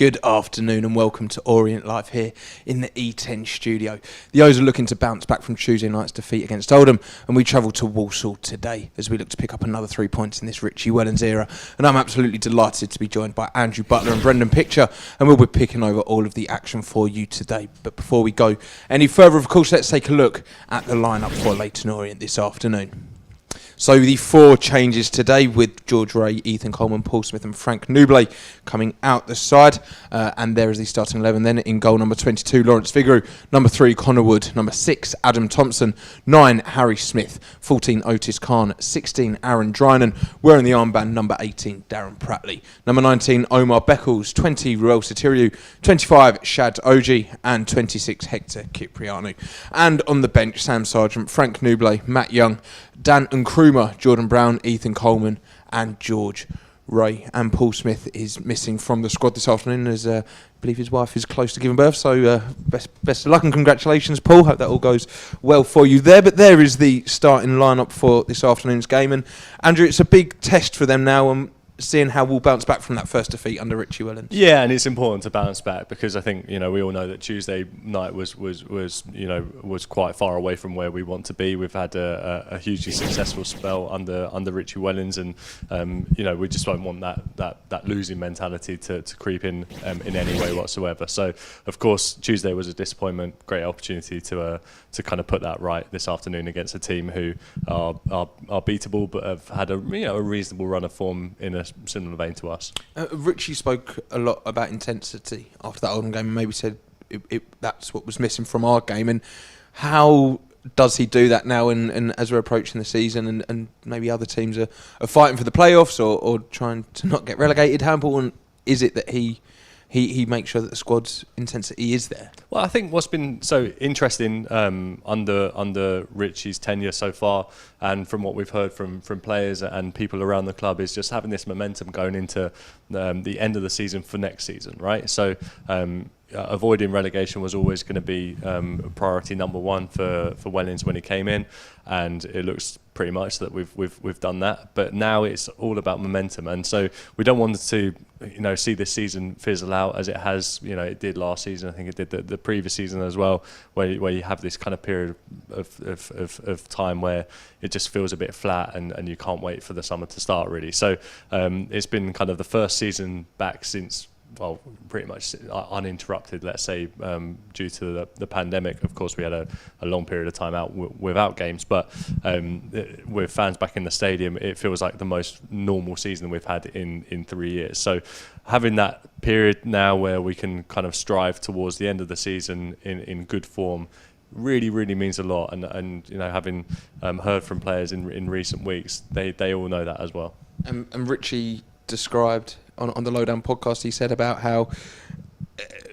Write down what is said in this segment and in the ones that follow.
Good afternoon and welcome to Orient Live here in the E10 studio. The O's are looking to bounce back from Tuesday night's defeat against Oldham, and we travel to Walsall today as we look to pick up another 3 points in this Richie Wellens era. And I'm absolutely delighted to be joined by Andrew Butler and Brendan Picture, and we'll be picking over all of the action for you today. But before we go any further, of course, let's take a look at the lineup for Leyton Orient this afternoon. So the 4 changes today, with George Ray, Ethan Coleman, Paul Smith and Frank Nublet coming out the side. And there is the starting 11 then. In goal, number 22, Lawrence Vigouroux. Number 3, Connor Wood. Number 6, Adam Thompson. 9, Harry Smith. 14, Otis Khan. 16, Aaron Drynan. Wearing the armband, number 18, Darren Pratley. Number 19, Omar Beckles. 20, Ruel Sotiriou. 25, Shad Oji. And 26, Hector Cipriano. And on the bench, Sam Sargent, Frank Nublet, Matt Young, Dan Nkrumah, Jordan Brown, Ethan Coleman and George Ray. And Paul Smith is missing from the squad this afternoon as I believe his wife is close to giving birth. So best of luck and congratulations, Paul. Hope that all goes well for you there. But there is the starting lineup for this afternoon's game. And Andrew, it's a big test for them now. Seeing how we'll bounce back from that first defeat under Richie Wellens. Yeah, and it's important to bounce back because I think we all know that Tuesday night was quite far away from where we want to be. We've had a hugely successful spell under Richie Wellens, and we just don't want that losing mentality to creep in any way whatsoever. So of course Tuesday was a disappointment. Great opportunity to kind of put that right this afternoon against a team who are beatable but have had a reasonable run of form in a similar vein to us. Richie spoke a lot about intensity after that Oldham game and maybe said that's what was missing from our game. And how does he do that now and as we're approaching the season and maybe other teams are fighting for the playoffs or trying to not get relegated? How important is it that he makes sure that the squad's intensity is there? Well, I think what's been so interesting under Richie's tenure so far, and from what we've heard from players and people around the club, is just having this momentum going into the end of the season for next season, right? So avoiding relegation was always going to be priority number one for Wellens when he came in, and it looks pretty much that we've done that. But now it's all about momentum, and so we don't want to see this season fizzle out as it has. It did last season. I think it did the previous season as well, where you have this kind of period of time where it just feels a bit flat and you can't wait for the summer to start really. So it's been kind of the first season back since, well, pretty much uninterrupted, let's say, due to the pandemic. Of course, we had a long period of time out without games, but with fans back in the stadium, it feels like the most normal season we've had in 3 years. So having that period now where we can kind of strive towards the end of the season in good form really means a lot. And having heard from players in recent weeks, they all know that as well. And Richie described on the Lowdown podcast, he said about how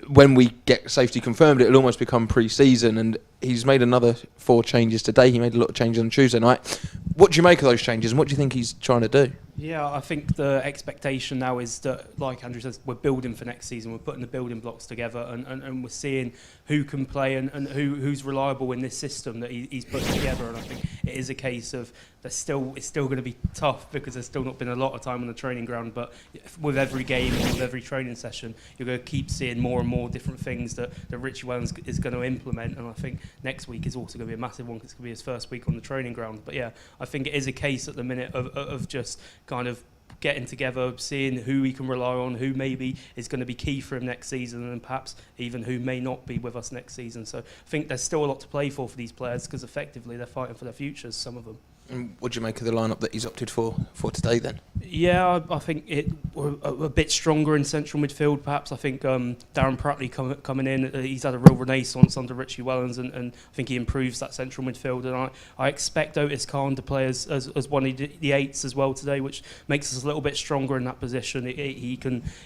when we get safety confirmed, it'll almost become pre-season, and he's made another 4 changes today. He made a lot of changes on Tuesday night. What do you make of those changes, and what do you think he's trying to do? Yeah, I think the expectation now is that, like Andrew says, we're building for next season. We're putting the building blocks together, and we're seeing who can play and who's reliable in this system that he's put together. And I think it is a case of it's still going to be tough because there's still not been a lot of time on the training ground. But with every game and with every training session, you're going to keep seeing more and more different things that Richie Wellens is going to implement. And I think next week is also going to be a massive one because it's going to be his first week on the training ground. But yeah, I think it is a case at the minute of just kind of getting together, seeing who he can rely on, who maybe is going to be key for him next season, and perhaps even who may not be with us next season. So I think there's still a lot to play for these players because effectively they're fighting for their futures, some of them. And what do you make of the lineup that he's opted for today then? Yeah, I think we're a bit stronger in central midfield perhaps. I think Darren Pratley coming in, he's had a real renaissance under Richie Wellens, and I think he improves that central midfield. And I expect Otis Khan to play as one of the eights as well today, which makes us a little bit stronger in that position.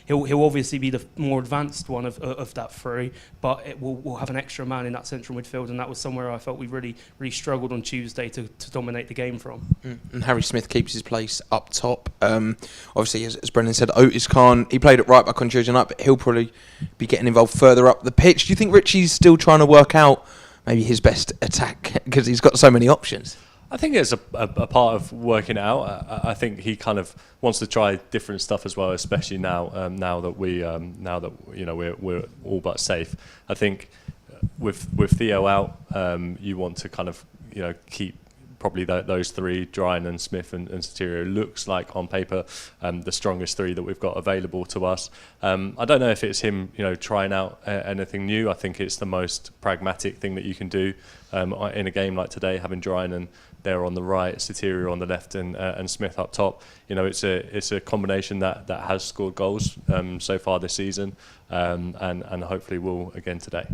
He'll obviously be the more advanced one of that three, but we'll have an extra man in that central midfield, and that was somewhere I felt we really struggled on Tuesday to dominate the game from. And Harry Smith keeps his place up top. Obviously, as Brendan said, Otis Khan, he played at right back on Tuesday night, but he'll probably be getting involved further up the pitch. Do you think Richie's still trying to work out maybe his best attack because he's got so many options? I think it's a part of working it out. I think he kind of wants to try different stuff as well, especially now that we're all but safe. I think with Theo out, you want to kind of keep probably those three, Dryan and Smith and Sotirio, looks like on paper the strongest three that we've got available to us. I don't know if it's him trying out anything new. I think it's the most pragmatic thing that you can do in a game like today, having Dryan and there on the right, Sotirio on the left, and Smith up top. It's a combination that has scored goals so far this season, and hopefully will again today.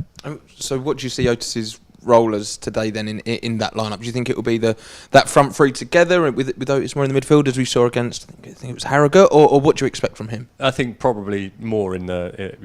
So, what do you see Otis's role as today then in that lineup? Do you think it will be that front three together with Otis more in the midfield as we saw against, I think it was Harrogate, or what do you expect from him? I think probably more in the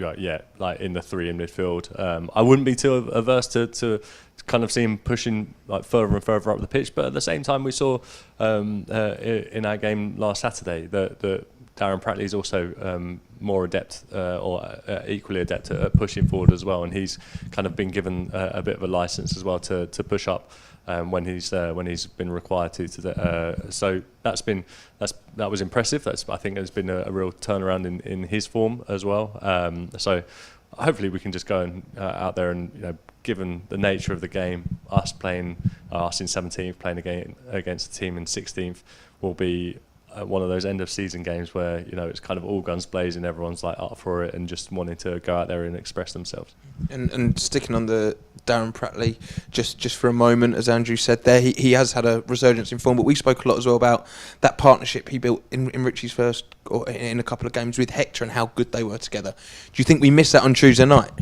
in the three in midfield. I wouldn't be too averse to kind of see him pushing like further and further up the pitch, but at the same time we saw in our game last Saturday that Darren Prattley is also more adept or equally adept at pushing forward as well, and he's kind of been given a bit of a license as well to push up when he's been required to. So that was impressive. I think there's been a real turnaround in his form as well. So hopefully we can just go out there and given the nature of the game, us in 17th playing against a team in 16th will be one of those end of season games where it's kind of all guns blazing, everyone's like up for it and just wanting to go out there and express themselves. And sticking on the Darren Prattley just for a moment, as Andrew said there, he has had a resurgence in form, but we spoke a lot as well about that partnership he built in Richie's first or in a couple of games with Hector and how good they were together. Do you think we missed that on Tuesday night?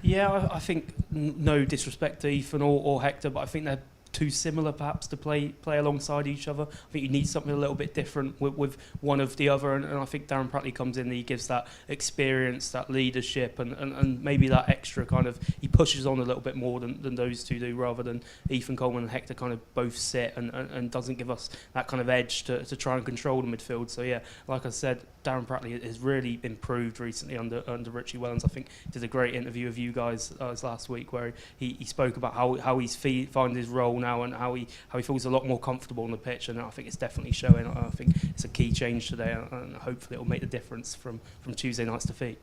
Yeah, I think no disrespect to Ethan or Hector, but I think they're too similar perhaps to play alongside each other. I think you need something a little bit different with one of the other, and I think Darren Prattley comes in and he gives that experience, that leadership, and maybe that extra kind of, he pushes on a little bit more than those two do, rather than Ethan Coleman and Hector kind of both sit and doesn't give us that kind of edge to try and control the midfield. So yeah, like I said, Darren Prattley has really improved recently under Richie Wellens. I think he did a great interview with you guys last week where he spoke about how he's finding his role now and how he feels a lot more comfortable on the pitch, and I think it's definitely showing. I think it's a key change today, and hopefully it will make the difference from Tuesday night's defeat.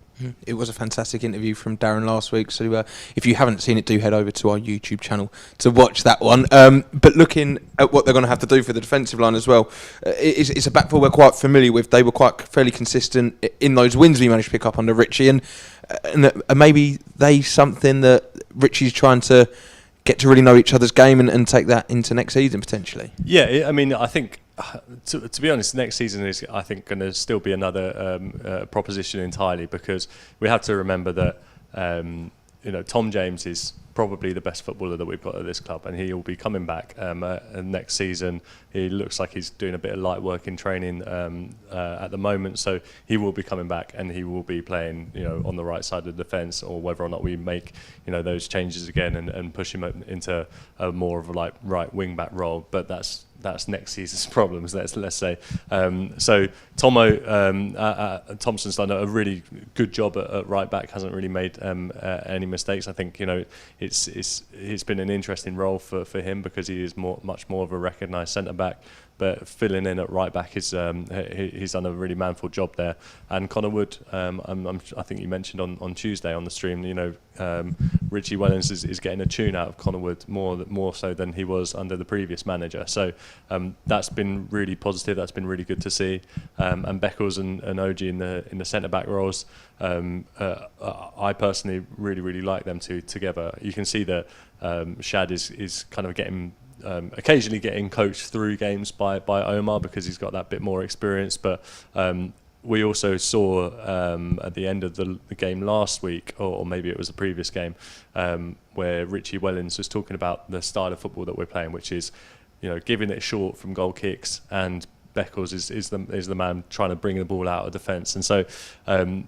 It was a fantastic interview from Darren last week, so if you haven't seen it, do head over to our YouTube channel to watch that one. But looking at what they're going to have to do for the defensive line as well, it's a back four we're quite familiar with. They were quite fairly consistent in those wins we managed to pick up under Richie, and maybe they something that Richie's trying to get to really know each other's game and take that into next season potentially. Yeah, I mean, I think to be honest, next season is, I think, going to still be another proposition entirely, because we have to remember that Tom James is probably the best footballer that we've got at this club, and he will be coming back next season. He looks like he's doing a bit of light work in training at the moment, so he will be coming back and he will be playing on the right side of the defence, or whether or not we make those changes again and push him into a more of a like right wing back role, but that's next season's problems, let's say. So Thompson's done a really good job at right back, hasn't really made any mistakes. I think it's been an interesting role for him, because he is much more of a recognised centre back. But filling in at right back he's done a really manful job there. And Connor Wood, I think you mentioned on Tuesday on the stream, Richie Wellens is getting a tune out of Connor Wood more so than he was under the previous manager. So that's been really positive. That's been really good to see. And Beckles and Oji in the centre back roles, I personally really like them two together. You can see that Shad is kind of getting. Occasionally getting coached through games by Omar, because he's got that bit more experience, but we also saw at the end of the game last week, or maybe it was the previous game, where Richie Wellens was talking about the style of football that we're playing, which is giving it short from goal kicks, and Beckles is the man trying to bring the ball out of defence. And so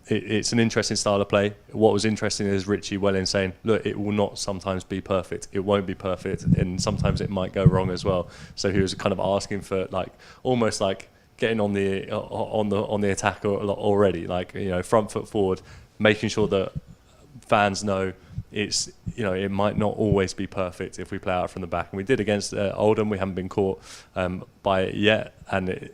it's an interesting style of play. What was interesting is Richie Wellens saying, look, it will not sometimes be perfect. It won't be perfect, and sometimes it might go wrong as well. So he was kind of asking for almost like getting on the attack already, front foot forward, making sure that fans know it's, it might not always be perfect if we play out from the back, and we did against Oldham. We haven't been caught by it yet, and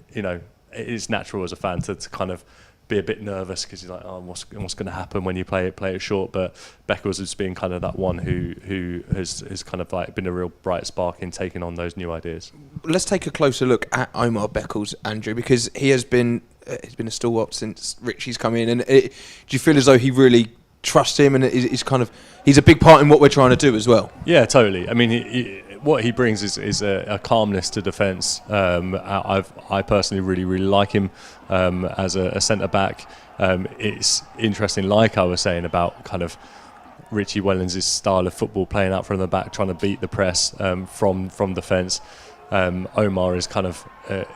it's natural as a fan to kind of be a bit nervous, because you're like, oh, what's going to happen when you play it short. But Beckles has been kind of that one who has kind of like been a real bright spark in taking on those new ideas. Let's take a closer look at Omar Beckles, Andrew, because he's been a stalwart since Richie's come in, and do you feel as though he really trusts him, and he's a big part in what we're trying to do as well? Yeah, totally. I mean, what he brings is a calmness to defence. I personally really like him as a centre back. It's interesting, like I was saying about kind of Richie Wellens' style of football, playing out from the back, trying to beat the press from defence. Omar is kind of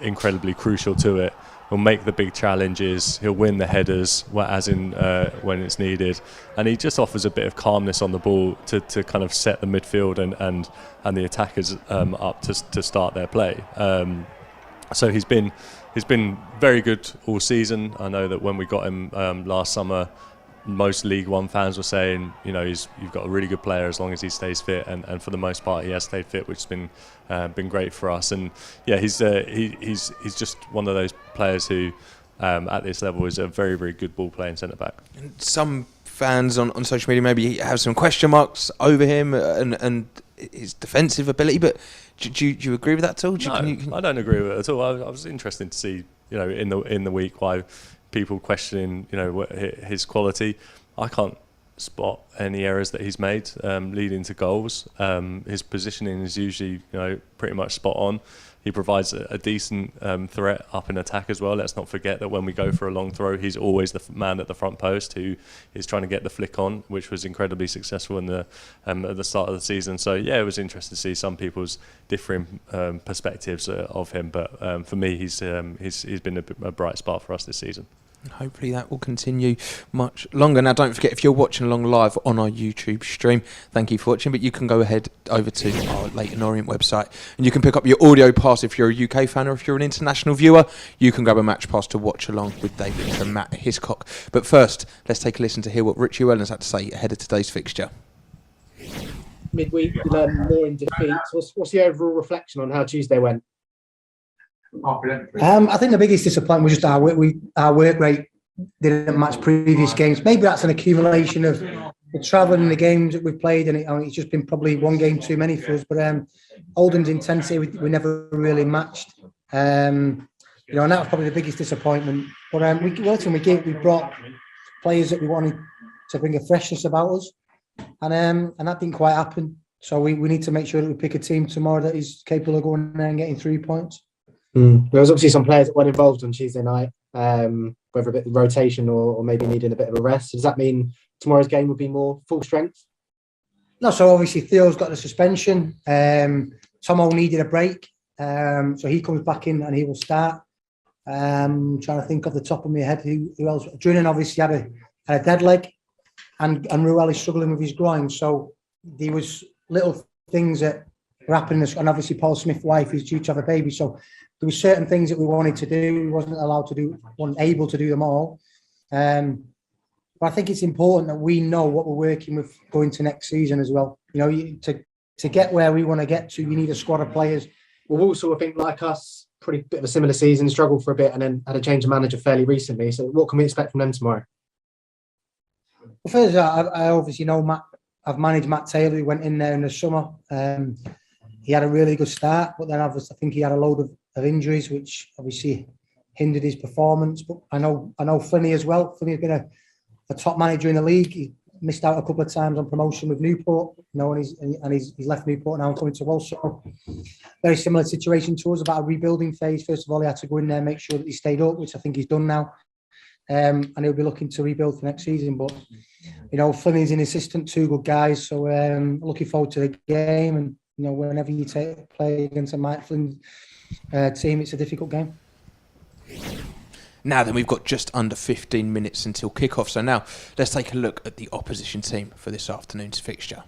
incredibly crucial to it. He'll make the big challenges, he'll win the headers, as in when it's needed, and he just offers a bit of calmness on the ball to kind of set the midfield and the attackers up to start their play. So he's been very good all season. I know that when we got him last summer, most League One fans were saying, you've got a really good player as long as he stays fit, and for the most part he has stayed fit, which has been great for us. And yeah, he's just one of those players who at this level is a very, very good ball playing centre back. And some fans on social media maybe have some question marks over him and his defensive ability, but do you agree with that at all? I don't agree with it at all. I was interested to see in the week why people questioning his quality. I can't spot any errors that he's made leading to goals. His positioning is usually pretty much spot on. He provides a decent threat up in attack as well. Let's not forget that when we go for a long throw, he's always the man at the front post who is trying to get the flick on, which was incredibly successful at the start of the season. So yeah, it was interesting to see some people's differing perspectives of him. But for me, he's been a bright spot for us this season. And hopefully that will continue much longer. Now, don't forget, if you're watching along live on our YouTube stream, thank you for watching, but you can go ahead over to our Leyton Orient website and you can pick up your audio pass if you're a UK fan, or if you're an international viewer, you can grab a match pass to watch along with David and Matt Hiscock. But first, let's take a listen to hear what Richie Wellens had to say ahead of today's fixture. Midweek, we learned more in defeats. What's the overall reflection on how Tuesday went? I think the biggest disappointment was just our work rate didn't match previous games. Maybe that's an accumulation of the travelling and the games that we've played, and it's just been probably one game too many for us. But Oldham's intensity we never really matched. And that was probably the biggest disappointment. But we brought players that we wanted to bring a freshness about us, and that didn't quite happen. So we need to make sure that we pick a team tomorrow that is capable of going there and getting 3 points. There was obviously some players that weren't involved on Tuesday night, whether a bit of rotation or maybe needing a bit of a rest. Does that mean tomorrow's game would be more full strength? No, so obviously Theo's got the suspension. Tomo needed a break, so he comes back in and he will start. Trying to think off the top of my head who else. Drinan obviously had a dead leg, and Ruel is struggling with his groin. So there was little things that were happening, and obviously Paul Smith's wife is due to have a baby. So there were certain things that we wanted to do. We wasn't able to do them all. But I think it's important that we know what we're working with going to next season as well. To get where we want to get to, you need a squad of players. Well, Walsall, I think, like us, pretty bit of a similar season, struggled for a bit and then had a change of manager fairly recently. So what can we expect from them tomorrow? Well, first, I obviously know Matt. I've managed Matt Taylor, who went in there in the summer. He had a really good start, but then obviously I think he had a load of injuries, which obviously hindered his performance. But I know Finney as well. Finney's been a top manager in the league. He missed out a couple of times on promotion with Newport, and he's left Newport now and coming to Walsall. Very similar situation to us, about a rebuilding phase. First of all, he had to go in there and make sure that he stayed up, which I think he's done now. And he'll be looking to rebuild for next season. But Finney's an assistant, two good guys. So looking forward to the game. And whenever you play against a Mike Flynn team, it's a difficult game. Now then, we've got just under 15 minutes until kick-off. So now let's take a look at the opposition team for this afternoon's fixture.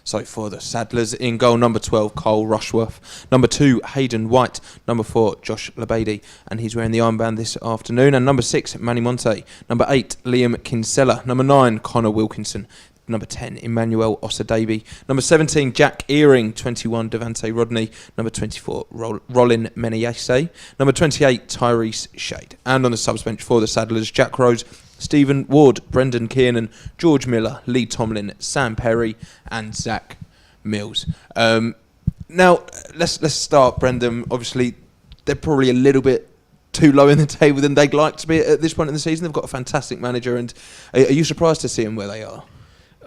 So for the Saddlers, in goal, number 12, Cole Rushworth. Number 2, Hayden White. Number 4, Josh Labady, and he's wearing the armband this afternoon. And number 6, Manny Monte. Number 8, Liam Kinsella. Number 9, Connor Wilkinson. number 10, Emmanuel Osadebe. Number 17, Jack Earing. 21, Devante Rodney. Number 24, Rollin Menayese. Number 28, Tyrese Shade. And on the subs bench for the Saddlers, Jack Rose, Stephen Ward, Brendan Kiernan, George Miller, Lee Tomlin, Sam Perry, and Zach Mills. Now, let's start, Brendan. Obviously, they're probably a little bit too low in the table than they'd like to be at this point in the season. They've got a fantastic manager, and are you surprised to see them where they are?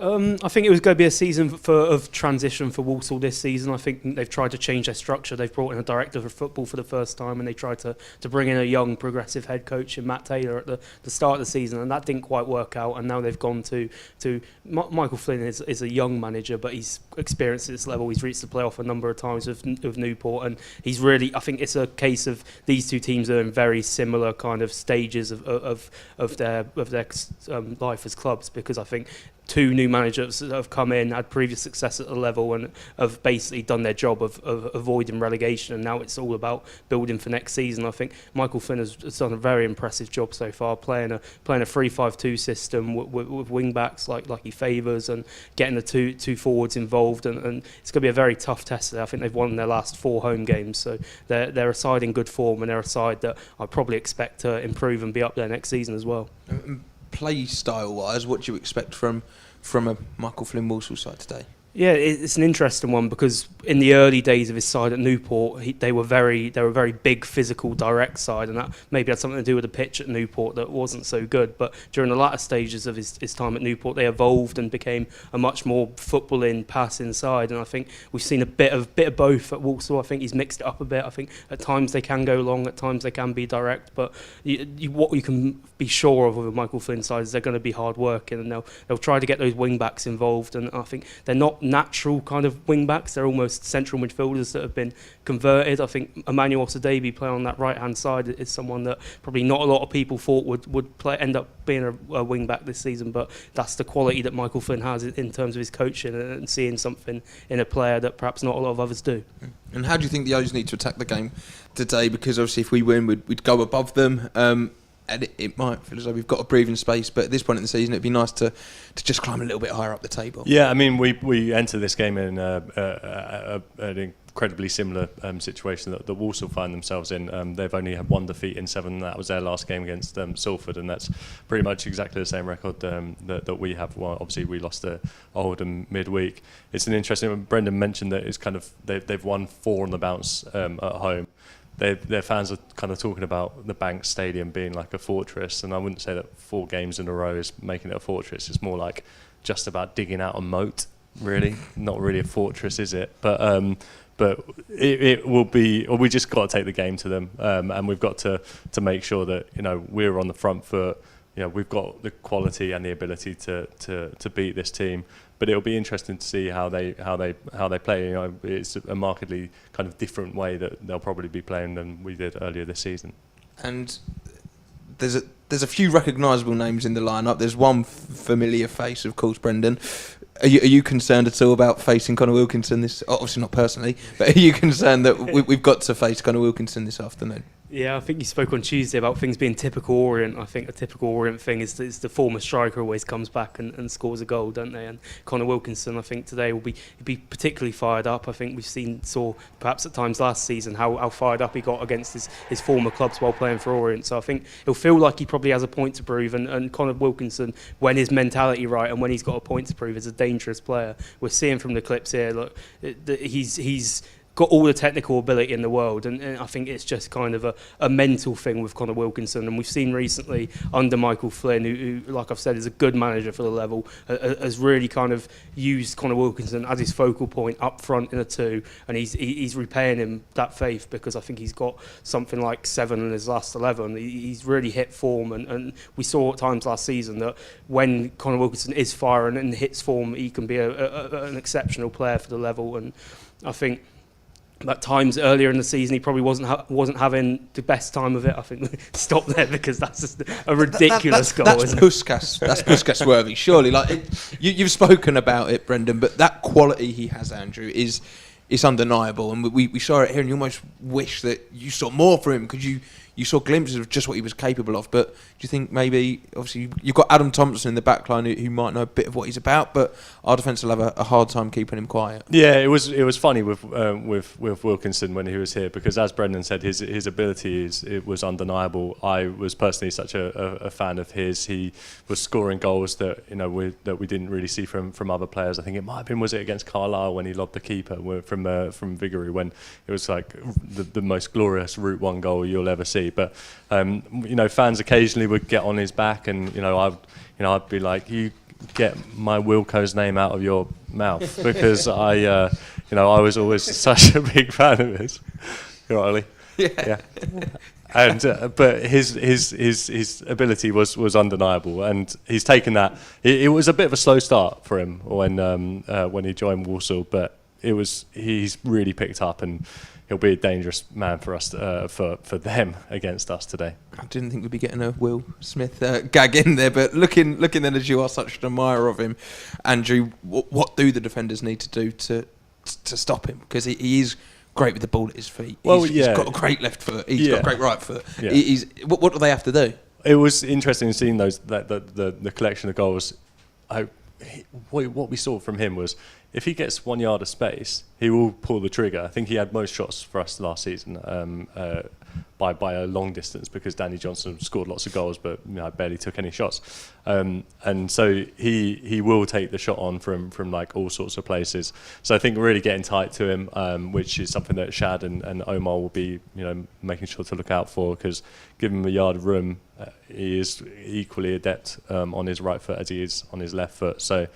I think it was going to be a season of transition for Walsall this season. I think they've tried to change their structure. They've brought in a director of football for the first time, and they tried to bring in a young, progressive head coach in Matt Taylor at the start of the season, and that didn't quite work out. And now they've gone to Michael Flynn is a young manager, but he's experienced at this level. He's reached the playoff a number of times with Newport, and he's really. I think it's a case of these two teams are in very similar kind of stages of their life as clubs, because I think two new managers that have come in, had previous success at the level, and have basically done their job of avoiding relegation, and now it's all about building for next season. I think Michael Flynn has done a very impressive job so far, playing a 3-5-2 system with wing backs like he favours, and getting the two forwards involved, and it's going to be a very tough test there. I think they've won their last 4 home games, so they're a side in good form, and they're a side that I probably expect to improve and be up there next season as well. Play style wise, what do you expect from a Michael Flynn Walsall side today? Yeah, it's an interesting one, because in the early days of his side at Newport, they were a very big, physical, direct side, and that maybe had something to do with the pitch at Newport that wasn't so good. But during the latter stages of his time at Newport, they evolved and became a much more footballing, passing side. And I think we've seen a bit of both at Walsall. I think he's mixed it up a bit. I think at times they can go long, at times they can be direct. But what you can be sure of with a Michael Flynn side is they're going to be hard working, and they'll try to get those wing backs involved. And I think they're not natural kind of wing backs. They're almost central midfielders that have been converted. I think Emmanuel Osadebe playing on that right hand side is someone that probably not a lot of people thought would end up being a wing back this season, but that's the quality that Michael Flynn has in terms of his coaching, and seeing something in a player that perhaps not a lot of others do. And how do you think the O's need to attack the game today? Because obviously if we win, we'd go above them. And it might feel as though we've got a breathing space, but at this point in the season, it'd be nice to just climb a little bit higher up the table. Yeah, I mean, we enter this game in an incredibly similar situation that Walsall find themselves in. They've only had 1 defeat in 7, and that was their last game against Salford, and that's pretty much exactly the same record that we have. Well, obviously we lost to Oldham midweek. It's an interesting. Brendan mentioned that it's kind of they've won 4 on the bounce at home. Their fans are kind of talking about the Bank Stadium being like a fortress, and I wouldn't say that 4 games in a row is making it a fortress. It's more like just about digging out a moat, really. Not really a fortress, is it? But it will be. Or we just got to take the game to them, and we've got to make sure that we're on the front foot. We've got the quality and the ability to beat this team. But it'll be interesting to see how they play. It's a markedly kind of different way that they'll probably be playing than we did earlier this season. And there's a few recognisable names in the lineup. There's one familiar face, of course, Brendan. Are you concerned at all about facing Connor Wilkinson this? Obviously not personally, but are you concerned that we've got to face Connor Wilkinson this afternoon? Yeah, I think you spoke on Tuesday about things being typical Orient. I think a typical Orient thing is the former striker always comes back and scores a goal, don't they? And Connor Wilkinson, I think today will be particularly fired up. I think saw perhaps at times last season how fired up he got against his former clubs while playing for Orient. So I think he'll feel like he probably has a point to prove. And Connor Wilkinson, when his mentality right and when he's got a point to prove, is a dangerous player. We're seeing from the clips here, look, he's got all the technical ability in the world, and I think it's just kind of a mental thing with Connor Wilkinson. And we've seen recently under Michael Flynn, who like I've said is a good manager for the level, has really kind of used Connor Wilkinson as his focal point up front in a 2, and he's repaying him that faith, because I think he's got something like 7 in his last 11. He's really hit form, and we saw at times last season that when Connor Wilkinson is firing and hits form, he can be an exceptional player for the level. And I think at times earlier in the season, he probably wasn't having the best time of it. I think stop there, because that's just a ridiculous goal. That's Puskas. That's Puskas worthy. Surely, you've spoken about it, Brendan, but that quality he has, Andrew, is it's undeniable, and we saw it here, and you almost wish that you saw more from him because you saw glimpses of just what he was capable of. But do you think maybe, obviously, you've got Adam Thompson in the back line who might know a bit of what he's about, but our defence will have a hard time keeping him quiet? Yeah, it was funny with Wilkinson when he was here, because as Brendan said, his ability it was undeniable. I was personally such a fan of his. He was scoring goals that we didn't really see from other players. I think it might have been, was it against Carlisle when he lobbed the keeper from Vigouroux, when it was like the most glorious Route 1 goal you'll ever see. But fans occasionally would get on his back, and I'd be like, you get my Wilco's name out of your mouth, because I was always such a big fan of his. You know, Ollie? Yeah. And but his ability was undeniable, and he's taken that. It was a bit of a slow start for him when he joined Walsall, but he's really picked up, and he'll be a dangerous man for us for them against us today. I didn't think we'd be getting a Will Smith gag in there, but looking then, as you are such an admirer of him, Andrew, what do the defenders need to do to stop him? Because he is great with the ball at his feet. He's got a great left foot. He's got a great right foot. Yeah. What do they have to do? It was interesting seeing the collection of goals. What we saw from him was, if he gets 1 yard of space, he will pull the trigger. I think he had most shots for us last season by a long distance, because Danny Johnson scored lots of goals, but barely took any shots. And so he will take the shot on from like all sorts of places. So I think really getting tight to him, which is something that Shad and Omar will be making sure to look out for, because give him a yard of room, he is equally adept on his right foot as he is on his left foot. So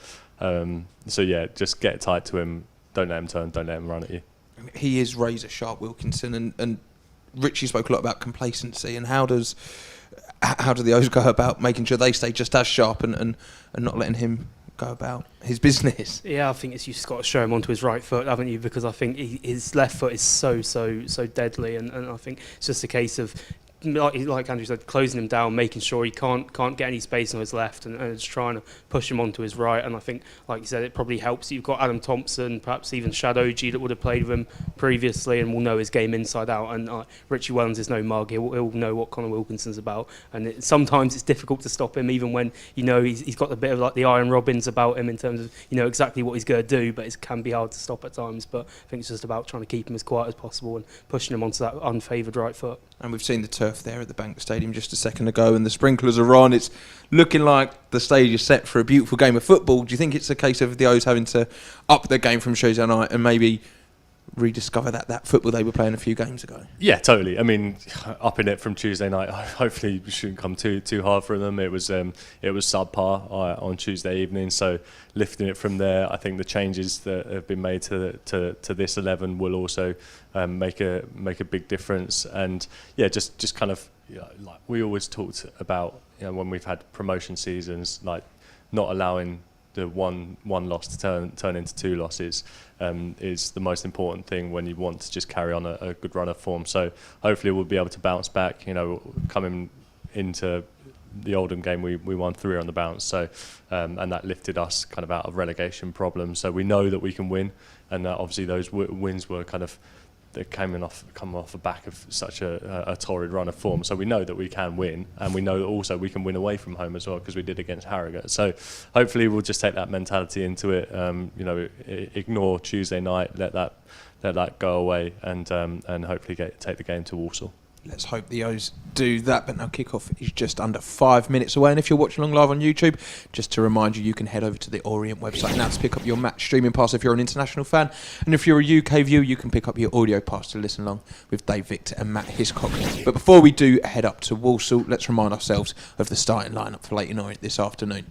yeah, just get tight to him. Don't let him turn. Don't let him run at you. He is razor sharp, Wilkinson, and Richie spoke a lot about complacency, and how do the O's go about making sure they stay just as sharp and not letting him go about his business? Yeah, I think you've just got to show him onto his right foot, haven't you? Because I think his left foot is so deadly, and I think it's just a case of, like Andrew said, closing him down, making sure he can't get any space on his left, and just trying to push him onto his right. And I think, like you said, it probably helps that you've got Adam Thompson, perhaps even Shad Oji, that would have played with him previously and will know his game inside out. And Richie Wellens is no mug; he'll know what Connor Wilkinson's about. And sometimes it's difficult to stop him, even when he's got a bit of like the Iron Robbins about him in terms of exactly what he's going to do. But it can be hard to stop at times. But I think it's just about trying to keep him as quiet as possible and pushing him onto that unfavoured right foot. And we've seen the turf there at the Bank Stadium just a second ago, and the sprinklers are on. It's looking like the stage is set for a beautiful game of football. Do you think it's a case of the O's having to up their game from Tuesday night and maybe rediscover that football they were playing a few games ago? Yeah, totally. I mean, upping it from Tuesday night, hopefully it shouldn't come too hard for them. It was subpar on Tuesday evening, so lifting it from there, I think the changes that have been made to this 11 will also make a big difference. And yeah, just kind of like we always talked about, when we've had promotion seasons, like not allowing the one loss to turn into two losses is the most important thing when you want to just carry on a good run of form. So hopefully we'll be able to bounce back. Coming into the Oldham game, we won 3 on the bounce. So and that lifted us kind of out of relegation problems. So we know that we can win, and obviously those wins were kind of coming off the back of such a torrid run of form. So we know that we can win, and we know that also we can win away from home as well, because we did against Harrogate. So hopefully we'll just take that mentality into it. Ignore Tuesday night, let that go away, and hopefully take the game to Walsall. Let's hope the O's do that. But now kickoff is just under 5 minutes away. And if you're watching along live on YouTube, just to remind you, you can head over to the Orient website now to pick up your match streaming pass if you're an international fan. And if you're a UK viewer, you can pick up your audio pass to listen along with Dave Victor and Matt Hiscock. But before we do head up to Walsall, let's remind ourselves of the starting lineup for Leyton Orient this afternoon.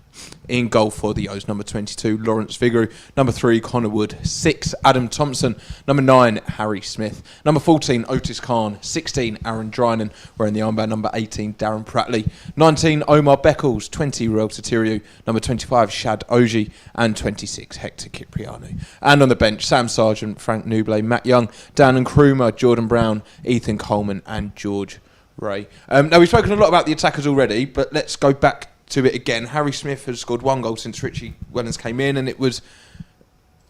In goal for the O's, number 22, Lawrence Vigouroux. Number 3, Connor Wood. 6, Adam Thompson. Number 9, Harry Smith. Number 14, Otis Khan. 16, Aaron Drynan, wearing the armband. Number 18, Darren Prattley. 19, Omar Beckles. 20, Ruel Tatirio. Number 25, Shad Oji. And 26, Hector Cipriano. And on the bench, Sam Sargent, Frank Nuble, Matt Young, Dan and Krumer, Jordan Brown, Ethan Coleman and George Ray. Now, we've spoken a lot about the attackers already, but let's go back to it again. Harry Smith has scored 1 goal since Richie Wellens came in, and it was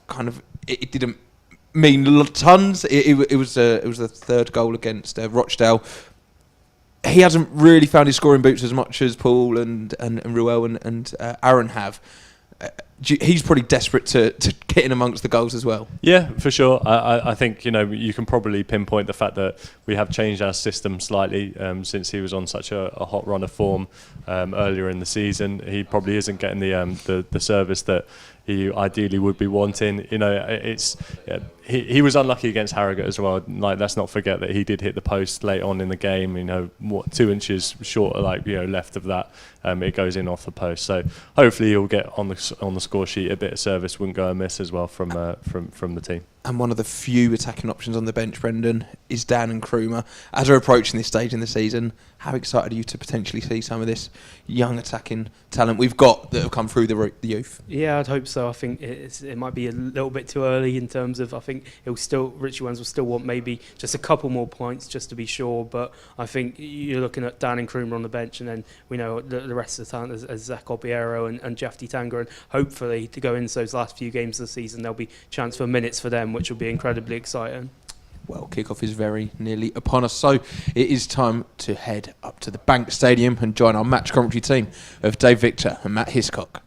kind of, it didn't mean tons. It was the third goal against Rochdale. He hasn't really found his scoring boots as much as Paul and Ruel and Aaron have. He's probably desperate to get in amongst the goals as well. Yeah, for sure. I think you can probably pinpoint the fact that we have changed our system slightly since he was on such a hot run of form earlier in the season. He probably isn't getting the service that he ideally would be wanting. He was unlucky against Harrogate as well. Like, let's not forget that he did hit the post late on in the game. 2 inches short, left of that, it goes in off the post. So hopefully he'll get on the score sheet. A bit of service wouldn't go amiss as well from the team. And one of the few attacking options on the bench, Brendan, is Dan and Krumer. As we're approaching this stage in the season, how excited are you to potentially see some of this young attacking talent we've got that have come through the youth? Yeah, I'd hope so. I think it might be a little bit too early in terms of, I think Richie Wens will still want maybe just a couple more points just to be sure. But I think you're looking at Dan and Krumer on the bench, and then we know the rest of the talent as Zach Obiero and Jeff Tanga, and hopefully to go into those last few games of the season, there'll be chance for minutes for them, which will be incredibly exciting. Well, kickoff is very nearly upon us, so it is time to head up to the Bank Stadium and join our match commentary team of Dave Victor and Matt Hiscock.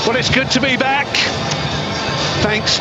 Well, it's good to be back. Thanks